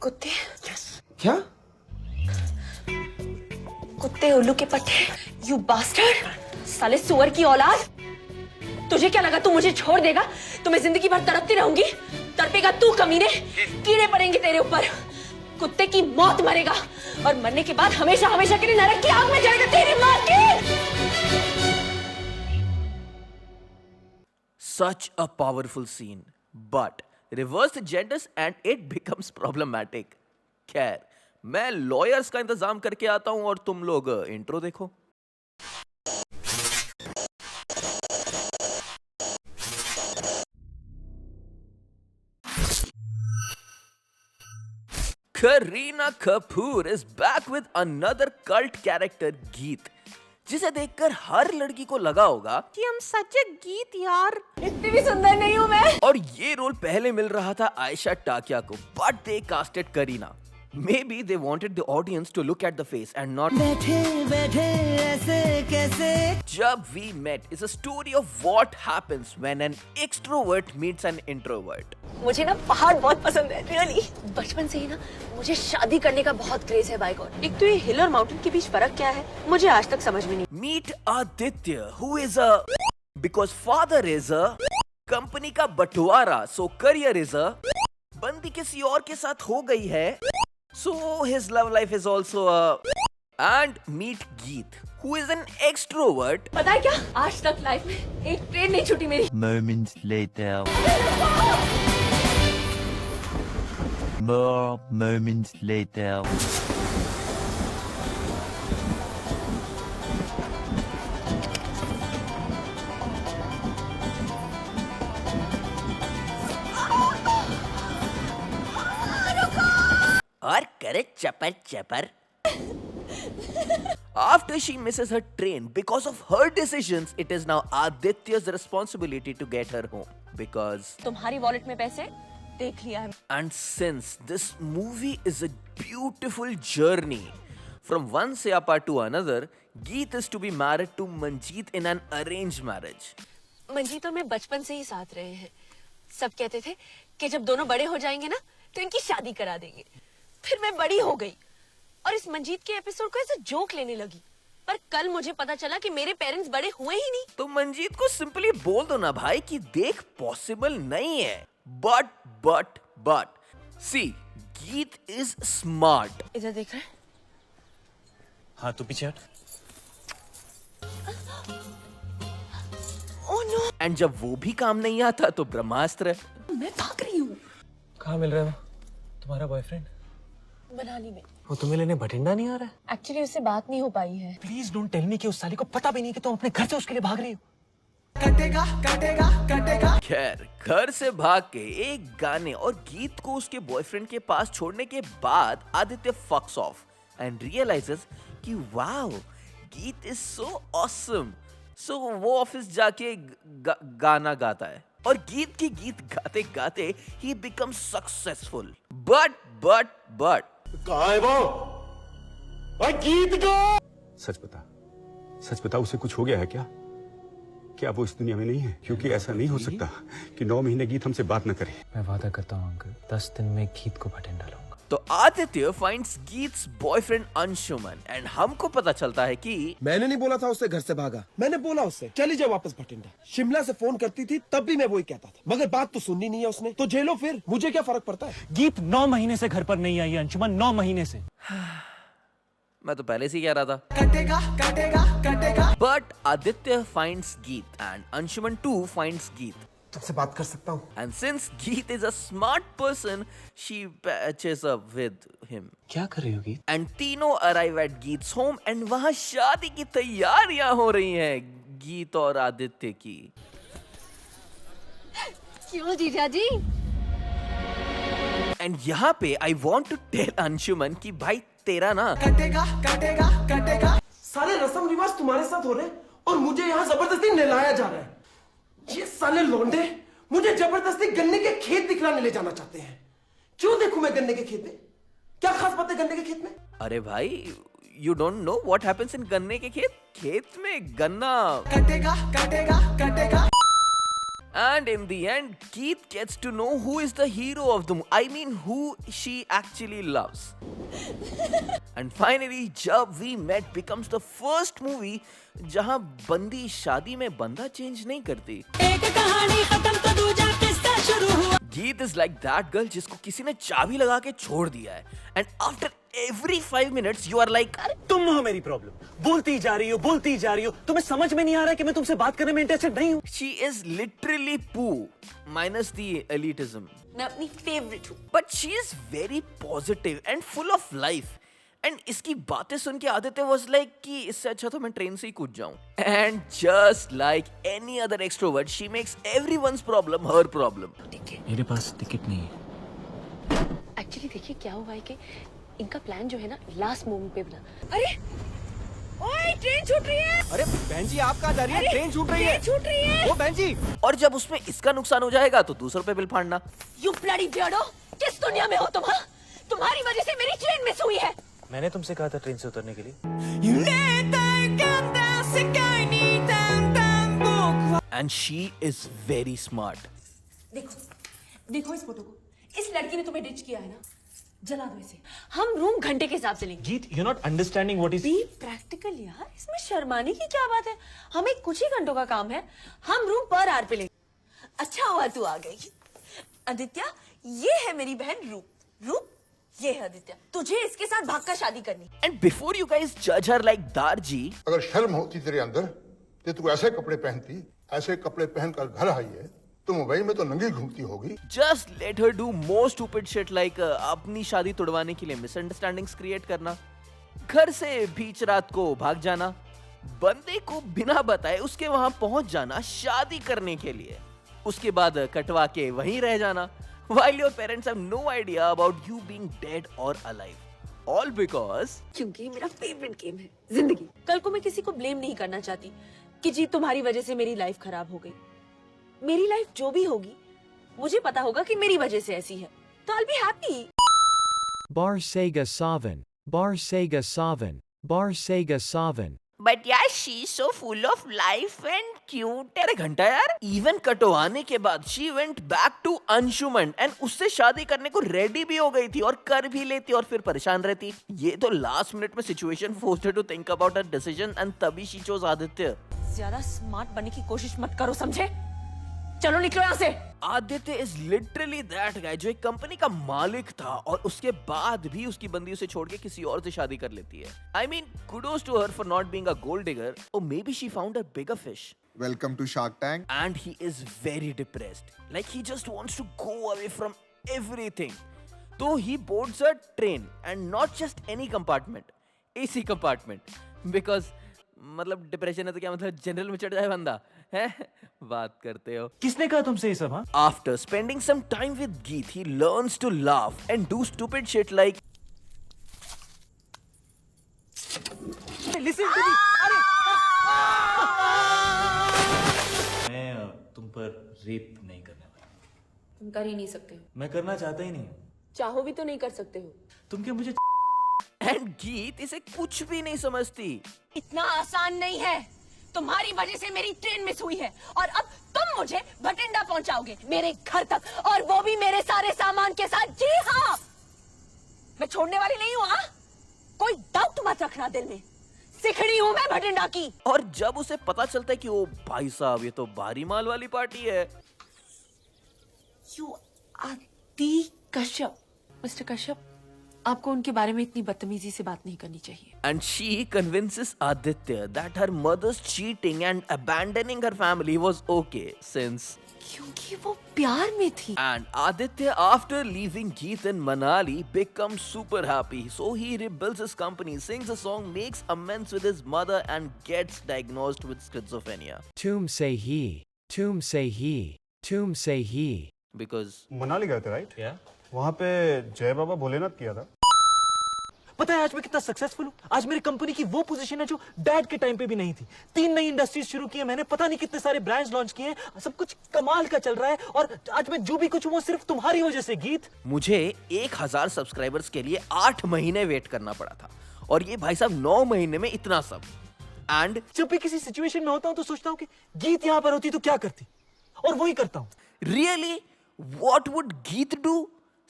कुत्ते क्या? कुत्ते उल्लू के पट्टे, यू बास्टर्ड, साले सुअर की औलाद। तुझे क्या लगा तू मुझे छोड़ देगा तो मैं जिंदगी भर तड़पती रहूंगी? तड़पेगा तू कमीने, कीड़े पड़ेंगे तेरे ऊपर, कुत्ते की मौत मरेगा और मरने के बाद हमेशा हमेशा के लिए नरक की आग में जलेगा तेरी मां की। Such a powerful scene, but reverse the genders and it becomes problematic. खैर, मैं लॉयर्स का इंतजाम करके आता हूं और तुम लोग इंट्रो देखो। Kareena Kapoor is back with another cult character, गीत, जिसे देखकर हर लड़की को लगा होगा कि हम सच गीत यार, इतनी भी सुंदर नहीं हूं मैं। और ये रोल पहले मिल रहा था आयशा टाकिया को, but they casted Kareena. Maybe they wanted the audience to look at the face and not बैठे ऐसे कैसे। जब We Met is a story of what happens when an extrovert meets an introvert. मुझे ना पहाड़ बहुत पसंद है, रियली। बचपन से ही ना मुझे शादी करने का बहुत क्रेज है, बाय गॉड। एक तो ये हिल और माउंटेन के बीच फर्क क्या है मुझे आज तक समझ में नहीं। Meet Aditya, who is a because father is a company का बंटवारा, so career is a बंदी किसी और के साथ हो गई है, so his love life is also a and meet Geet, who is an extrovert. पता है क्या, आज तक लाइफ में एक ट्रेन नहीं छूटी मेरी। Moments later. More moments later. और करे चपर चपर। After she misses her train because of her decisions, it is now Aditya's responsibility to get her home because तुम्हारी वॉलेट में पैसे देख लिया है। and since this movie is a beautiful journey from one Siyapa to another, Geet is to be married to Manjeet in an arranged marriage. Manjeet और मैं बचपन से ही साथ रहे हैं। सब कहते थे कि जब दोनों बड़े हो जाएंगे ना तो इनकी शादी करा देंगे। फिर मैं बड़ी हो गई और इस मंजीत के एपिसोड को ऐसे जोक लेने लगी, पर कल मुझे पता चला कि मेरे पेरेंट्स बड़े हुए ही नहीं। तो मंजीत को सिंपली बोल दो ना भाई कि देख पॉसिबल नहीं है। बट सी, गीत इज स्मार्ट। इधर देख रहे हैं? हाँ तू पीछे हट। Oh no. एंड जब वो भी काम नहीं आता तो ब्रह्मास्त्र। मैं भाग रही हूँ। कहाँ मिल रहा है वो तुम्हारा बॉयफ्रेंड? मनाली में। वो तुम्हें लेने भटिंडा नहीं आ रहा है? एक्चुअली उससे बात नहीं हो पाई है। प्लीज डोंट टेल मी कि उस साली को पता भी नहीं कि तुम अपने घर से उसके लिए भाग रही हो। खैर, घर से भाग के एक गाने और गीत को उसके बॉयफ्रेंड के पास छोड़ने के बाद आदित्य फक्स ऑफ एंड रियलाइजेस कि वाओ, गीत इज सो ऑसम। सो वो ऑफिस जाके गाना गाता है और गीत के गीत गाते गाते ही बिकम्स सक्सेसफुल। बट कहाँ है वो? ओए गीत को सच बता उसे कुछ हो गया है क्या? क्या वो इस दुनिया में नहीं है? क्योंकि ऐसा नहीं हो सकता कि 9 महीने गीत हमसे बात न करे। मैं वादा करता हूँ अंकल, 10 दिन में गीत को भटिंडा लाऊंगा। तो Aditya finds Geet's boyfriend Anshuman and हमको पता चलता है कि मैंने नहीं बोला था उससे घर से भागा। मैंने बोला उससे चली जाए वापस भटिंडा। शिमला से फोन करती थी तब भी मैं वही कहता था, मगर बात तो सुननी नहीं है उसने। तो झेलो फिर, मुझे क्या फर्क पड़ता है। गीत 9 महीने से घर पर नहीं आई है अंशुमन, 9 महीने से। मैं तो पहले से ही कह रहा था। कटेगा। बट आदित्य फाइंड्स गीत एंड अंशुमन टू फाइंड्स गीत। तुमसे बात कर सकता हूँ? And since Geet is a smart person, she patches up with him. क्या कर रही हो गीत? And तीनों arrive at Geet's home and वहाँ शादी की तैयारियां हो रही हैं गीत और आदित्य की। क्यों जीजा जी? And यहाँ पे I want to tell Anshuman कि भाई तेरा ना कटेगा। सारे रस्म रिवाज तुम्हारे साथ हो रहे हैं और मुझे यहाँ जबरदस्ती नहलाया जा रहा है। ये साले लौंडे मुझे जबरदस्ती गन्ने के खेत दिखलाने ले जाना चाहते हैं। क्यों देखूं मैं गन्ने के खेत में? क्या खास बात है गन्ने के खेत में? अरे भाई, you don't know what happens in गन्ने के खेत में गन्ना कटेगा। And in the end, Keith gets to know who is the hero of the movie. I mean, who she actually loves. And finally, Jab We Met becomes the first movie जहां बंदी शादी में बंदा चेंज नहीं करती. गीत is like that girl जिसको किसी ने चाबी लगा के छोड़ दिया है. And after every 5 minutes, you are like, तुम हो मेरी प्रॉब्लम, बोलती जा रही हो. तुम्हें समझ में नहीं आ रहा कि मैं तुमसे बात करने में इंटरेस्टेड नहीं हूँ. she is literally poo, minus the elitism. मैं अपनी फेवरेट हूँ. But she is very positive and full of life. And इसकी बातें सुन के आदित्य was like कि इससे अच्छा तो मैं ट्रेन से ही कूद जाऊं. And just like any other extrovert, she makes everyone's problem her problem. मेरे पास टिकट नहीं है. एक्चुअली देखिए क्या हुआ है कि इनका प्लान जो है ना लास्ट मोमेंट पे बना. अरे ओए ट्रेन छूट रही है. अरे बहन जी आप कहाँ जा रही है? ट्रेन छूट रही है. छूट रही है. ओ बहन जी. और जब उसमें इसका नुकसान हो जाएगा तो दूसरों पे बिल फाड़ना. यू ब्लडी बियर्डो, किस दुनिया में हो तुम? हाँ? तुम्हारी वजह से मेरी ट्रेन मिस हुई है. मैंने तुमसे कहा था ट्रेन से उतरने के लिए. And she is very smart. देखो इस फोटो को. इस लड़की ने तुम्हें डिच किया है ना, जला दो इसे. हम रूम घंटे के हिसाब से लेंगे. गीत you not understanding what is. Be practical यार, इसमें शर्माने की क्या बात है? हमें कुछ ही घंटों का काम है. हम रूम पर आवर पे लेंगे. अच्छा हुआ तू आ गई. आदित्य, ये है मेरी बहन रूप. ये है आदित्य. तुझे इसके साथ भागकर शादी करनी. And before you guys judge her like Darji, अगर शर्म होती तेरे अंदर तो तू ऐसे कपड़े पहनती, ऐसे कपड़े पहनकर घर आई है तो मुंबई में तो नंगी घूमती होगी. just let her do more stupid shit like अपनी शादी तुड़वाने के लिए misunderstandings create करना, घर से बीच रात को भाग जाना, बंदे को बिना बताए उसके वहां पहुंच जाना शादी करने के लिए, उसके बाद कटवा के वहीं रह जाना, while your parents have no idea about you being dead or alive. All because क्योंकि मेरा फेवरेट गेम है जिंदगी. कल को मैं किसी को ब्लेम नहीं करना चाहती कि जी तुम्हारी वजह से मेरी लाइफ खराब हो गई. मेरी लाइफ जो भी होगी मुझे पता होगा कि मेरी वजह से ऐसी है, तो I'll be happy. Bar Sega Savan. Bar Sega Savan. Bar Sega Savan. But yeah, she's so full of life and cute. अरे घंटा यार. Even कटवाने के बाद she went back to Anshuman and उससे शादी करने को रेडी भी हो गई थी और कर भी लेती और फिर परेशान रहती. ये तो लास्ट मिनट में situation forced her to think about her decision and तभी she chose आदित्य. ज्यादा स्मार्ट बनने की कोशिश मत करो, समझे? चलो निकलो यहाँ से. Aditya is literally that guy जो एक कंपनी का मालिक था और उसके बाद भी उसकी बंदी उसे छोड़ के किसी और से शादी कर लेती है. I mean kudos to her for not being a gold digger, और may be she found a bigger fish. Welcome to Shark Tank. And he is very depressed. Like he just wants to go away from everything. So he boards a train and not just any compartment, AC compartment. Because मतलब depression है तो क्या मतलब general में चढ़ जाए बंदा है? बात करते हो. किसने कहा तुमसे ये सब? हाँ. After spending some time with Geet, he learns to laugh and do stupid shit like Listen to me. अरे मैं तुम पर रेप नहीं करने वाला. तुम कर ही नहीं सकते हो. मैं करना चाहता ही नहीं. चाहो भी तो नहीं कर सकते हो. तुम क्या मुझे and Geet इसे कुछ भी नहीं समझती. इतना आसान नहीं है. तुम्हारी वजह से मेरी ट्रेन मिस हुई है और अब तुम मुझे भटिंडा पहुंचाओगे मेरे घर तक, और वो भी मेरे सारे सामान के साथ. जी हाँ, मैं छोड़ने वाली नहीं हूँ. हाँ, कोई डाउट मत रखना दिल में. सिखड़ी हूँ मैं भटिंडा की. और जब उसे पता चलता है कि ओ भाई साहब ये तो भारी माल वाली पार्टी है. यू आदि कश्यप. मिस्टर कश्यप, आपको उनके बारे में इतनी बदतमीजी से बात नहीं करनी चाहिए. And she convinces Aditya that her mother's cheating and abandoning her family was okay since. क्योंकि वो प्यार में थी. And Aditya, after leaving Geet in Manali, becomes super happy. So he rebuilds his company, sings a song, makes amends with his mother, and gets diagnosed with schizophrenia. Tum say he. Tum say he. Tum say he. Because Manali गए थे right. या? वहाँ पे जय बाबा भोलेनाथ किया था. पता है आज मैं कितना सक्सेसफुल हूँ. आज मेरी कंपनी की वो पोजीशन है जो डैड के टाइम पे भी नहीं थी. 3 नई इंडस्ट्रीज शुरू की है मैंने, पता नहीं कितने सारे ब्रांड्स लॉन्च किए हैं, सब कुछ कमाल का चल रहा है. और आज मैं जो भी कुछ हूँ वो सिर्फ तुम्हारी वजह से. गीत, मुझे 1000 सब्सक्राइबर्स के लिए 8 महीने वेट करना पड़ा था और ये भाई साहब 9 महीने में इतना सब. एंड जब भी किसी सिचुएशन में होता हूँ तो सोचता हूँ कि गीत यहाँ पर होती तो क्या करती. और वही करता हूँ। Really? What would Geet do?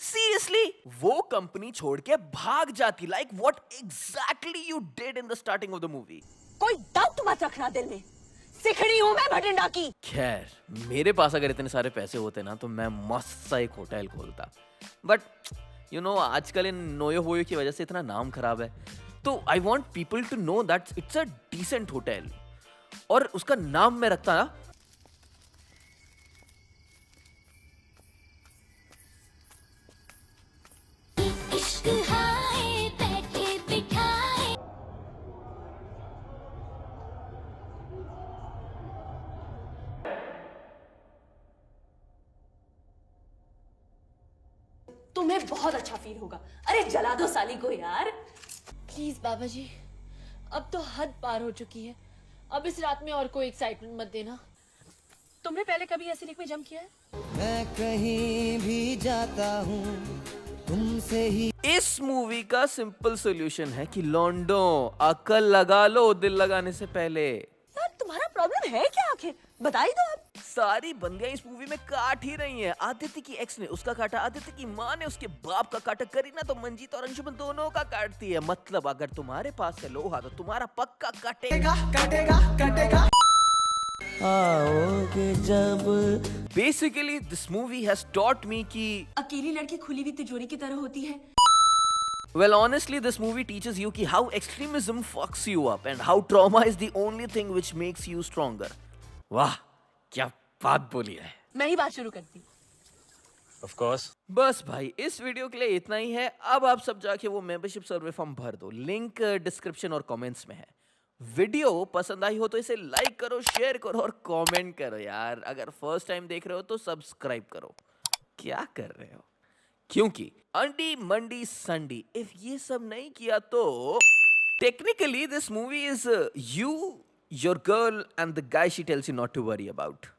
Seriously? वो कंपनी छोड़ के भाग जाती, like what exactly you did in the starting of the movie. कोई डाउट मत रखना दिल में, सिखड़ी हूं मैं भटिंडा की। खैर, मेरे पास अगर इतने सारे पैसे होते ना तो मैं मस्त सा एक होटल खोलता, बट यू नो आजकल इन नोयो वोयो की वजह से इतना नाम खराब है, तो I want people to know that it's a decent hotel, और उसका नाम मैं रखता ना इश्क हाय बैठे बिठाए। तुम्हें बहुत अच्छा फील होगा। अरे जला दो साली को यार। प्लीज बाबा जी, अब तो हद पार हो चुकी है। अब इस रात में और कोई एक्साइटमेंट मत देना। तुमने पहले कभी ऐसे लेक में जंप किया है? मैं कहीं भी जाता हूँ तुमसे ही। इस मूवी का सिंपल सोल्यूशन है कि लॉन्डो अकल लगा लो दिल लगाने से पहले। यार तुम्हारा प्रॉब्लम है क्या आखिर, बताई दो आप। सारी बंदियां इस मूवी में काट ही रही हैं। आदित्य की एक्स ने उसका काटा, आदित्य की माँ ने उसके बाप का काटा, करीना तो मंजीत और अंशुमन दोनों का काटती है। मतलब अगर तुम्हारे पास है लोहा तो तुम्हारा पक्का कटेगा कटेगा कटेगा। आओगे जब। Basically this movie has taught me कि अकेली लड़की खुली हुई तिजोरी की तरह होती है। well honestly this movie teaches you कि how extremism fucks you up and how trauma is the only thing which makes you stronger. वाह क्या बात बोली है। मैं ही बात शुरू करती। Of course. बस भाई इस वीडियो के लिए इतना ही है। अब आप सब जाके वो मेंबरशिप सर्वे फॉर्म भर दो, लिंक डिस्क्रिप्शन और कमेंट्स में है। वीडियो पसंद आई हो तो इसे लाइक करो, शेयर करो और कमेंट करो यार। अगर फर्स्ट टाइम देख रहे हो तो सब्सक्राइब करो। क्या कर रहे हो? क्योंकि अंडी मंडी संडी इफ ये सब नहीं किया तो technically this movie is you, your girl and the guy she tells you not to worry about.